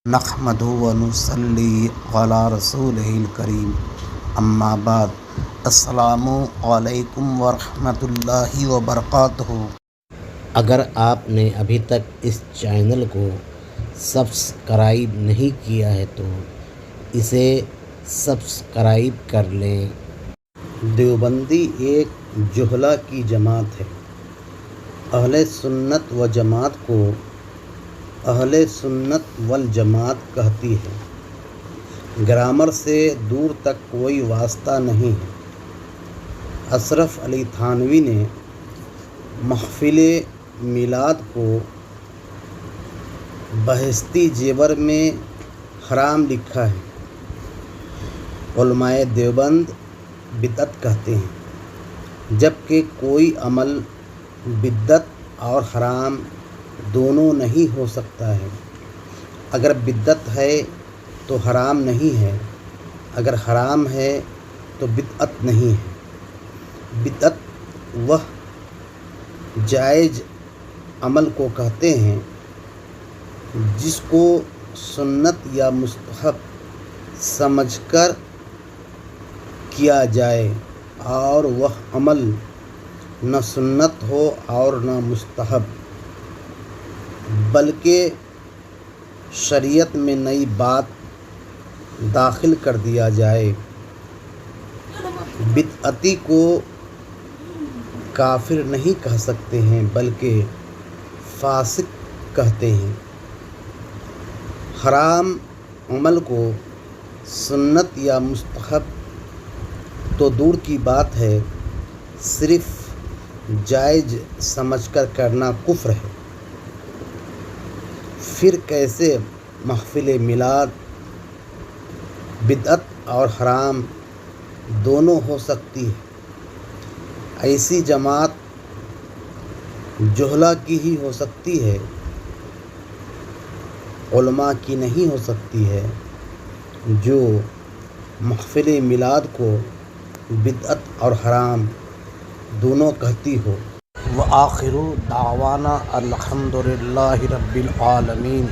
نحمدہ ونصلی علی رسولہ الکریم اما بعد السلام علیکم ورحمۃ اللہ وبرکاتہ۔ اگر آپ نے ابھی تک اس چینل کو سبسکرائب نہیں کیا ہے تو اسے سبسکرائب کر لیں۔ دیوبندی ایک جہلہ کی جماعت ہے۔ اہل سنت و جماعت کو اہل سنت والجماعت کہتی ہے۔ گرامر سے دور تک کوئی واسطہ نہیں ہے۔ اشرف علی تھانوی نے محفل میلاد کو بہشتی زیور میں حرام لکھا ہے۔ علماء دیوبند بدعت کہتے ہیں، جبکہ کوئی عمل بدعت اور حرام دونوں نہیں ہو سکتا ہے۔ اگر بدعت ہے تو حرام نہیں ہے، اگر حرام ہے تو بدعت نہیں ہے۔ بدعت وہ جائز عمل کو کہتے ہیں جس کو سنت یا مستحب سمجھ کر کیا جائے اور وہ عمل نہ سنت ہو اور نہ مستحب، بلکہ شریعت میں نئی بات داخل کر دیا جائے۔ بدعتی کو کافر نہیں کہہ سکتے ہیں بلکہ فاسق کہتے ہیں۔ حرام عمل کو سنت یا مستحب تو دور کی بات ہے، صرف جائز سمجھ کر کرنا کفر ہے۔ پھر کیسے محفل میلاد بدعت اور حرام دونوں ہو سکتی ہے؟ ایسی جماعت جہلہ کی ہی ہو سکتی ہے، علماء کی نہیں ہو سکتی ہے، جو محفل میلاد کو بدعت اور حرام دونوں کہتی ہو۔ وآخر دعوانا الحمد للہ رب العالمین۔